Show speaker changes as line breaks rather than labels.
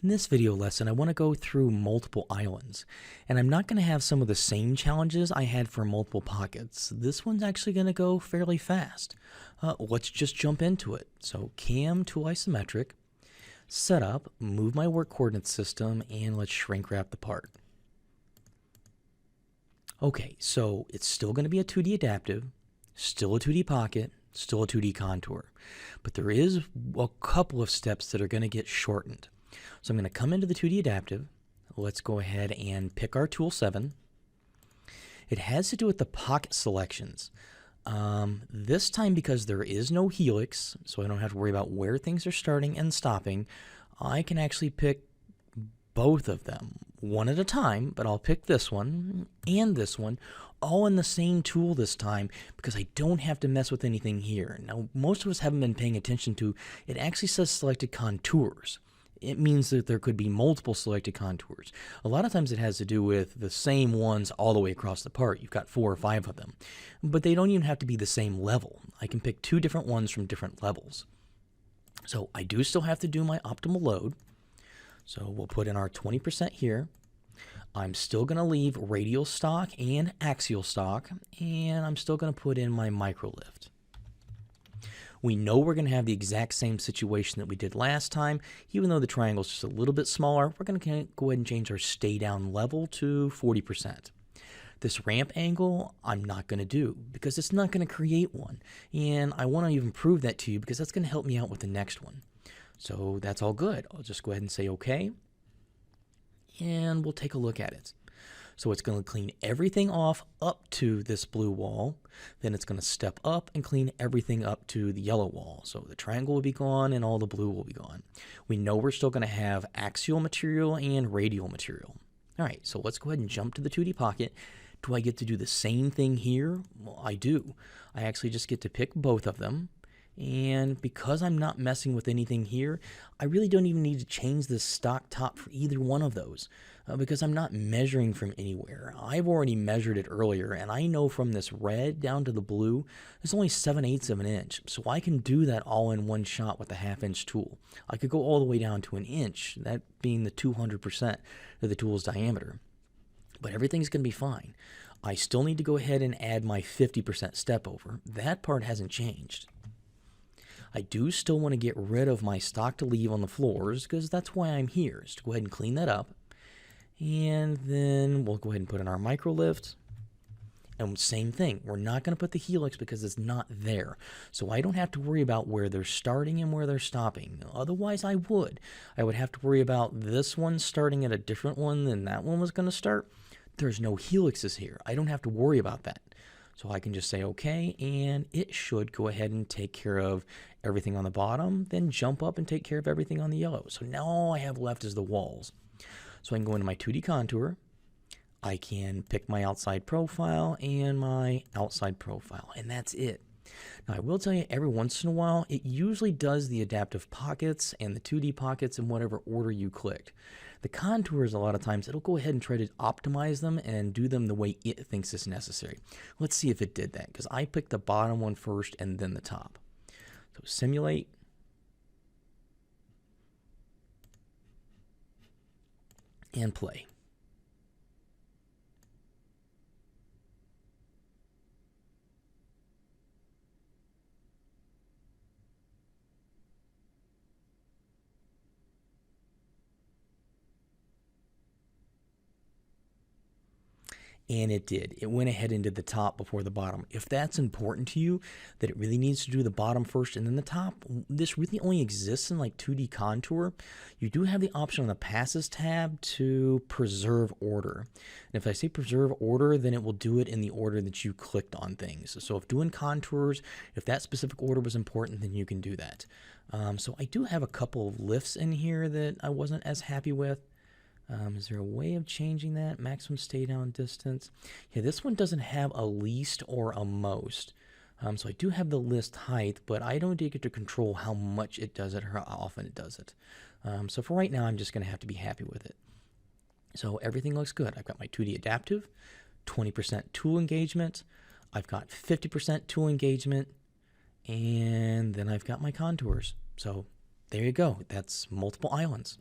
In this video lesson, I want to go through multiple islands, and I'm not going to have some of the same challenges I had for multiple pockets. This one's actually going to go fairly fast. Let's just jump into it. So cam to isometric, setup, move my work coordinate system, and let's shrink wrap the part. Okay, so it's still going to be a 2D adaptive, still a 2D pocket, still a 2D contour, but there is a couple of steps that are going to get shortened. So I'm going to come into the 2D adaptive. Let's go ahead and pick our tool 7. It has to do with the pocket selections. This time, because there is no helix, so I don't have to worry about where things are starting and stopping, I can actually pick both of them one at a time, but I'll pick this one and this one all in the same tool this time because I don't have to mess with anything here. Now, most of us haven't been paying attention to, it actually says selected contours. It means that there could be multiple selected contours. A lot of times it has to do with the same ones all the way across the part. You've got 4 or 5 of them, but they don't even have to be the same level. I can pick 2 different ones from different levels. So I do still have to do my optimal load. So we'll put in our 20% here. I'm still going to leave radial stock and axial stock, and I'm still going to put in my micro lift. We know we're going to have the exact same situation that we did last time. Even though the triangle is just a little bit smaller, we're going to go ahead and change our stay down level to 40%. This ramp angle, I'm not going to do because it's not going to create one. And I want to even prove that to you because that's going to help me out with the next one. So that's all good. I'll just go ahead and say OK. And we'll take a look at it. So it's going to clean everything off up to this blue wall. Then it's going to step up and clean everything up to the yellow wall. So the triangle will be gone and all the blue will be gone. We know we're still going to have axial material and radial material. All right, so let's go ahead and jump to the 2D pocket. Do I get to do the same thing here? Well, I do. I actually just get to pick both of them. And because I'm not messing with anything here, I really don't even need to change the stock top for either one of those because I'm not measuring from anywhere. I've already measured it earlier, and I know from this red down to the blue, there's only 7/8 of an inch. So I can do that all in one shot with a 1/2 inch tool. I could go all the way down to an inch, that being the 200% of the tool's diameter. But everything's going to be fine. I still need to go ahead and add my 50% step over. That part hasn't changed. I do still want to get rid of my stock to leave on the floors because that's why I'm here, is to go ahead and clean that up. And then we'll go ahead and put in our micro lift. And same thing, we're not going to put the helix because it's not there. So I don't have to worry about where they're starting and where they're stopping. Otherwise I would. I would have to worry about this one starting at a different one than that one was going to start. There's no helixes here. I don't have to worry about that. So I can just say OK, and it should go ahead and take care of everything on the bottom, then jump up and take care of everything on the yellow. So now all I have left is the walls. So I can go into my 2D contour. I can pick my outside profile and my outside profile, and that's it. Now, I will tell you, every once in a while, it usually does the adaptive pockets and the 2D pockets in whatever order you clicked. The contours, a lot of times, it'll go ahead and try to optimize them and do them the way it thinks is necessary. Let's see if it did that, because I picked the bottom one first and then the top. So simulate. And play. And it did. It went ahead and did the top before the bottom. If that's important to you, that it really needs to do the bottom first and then the top, this really only exists in like 2D contour. You do have the option on the passes tab to preserve order. And if I say preserve order, then it will do it in the order that you clicked on things. So if doing contours, if that specific order was important, then you can do that. So I do have a couple of lifts in here that I wasn't as happy with. Is there a way of changing that? Maximum stay down distance. Yeah, this one doesn't have a least or a most. So I do have the list height, but I don't get to control how much it does it or how often it does it. So for right now, I'm just going to have to be happy with it. So everything looks good. I've got my 2D adaptive, 20% tool engagement. I've got 50% tool engagement, and then I've got my contours. So there you go. That's multiple islands.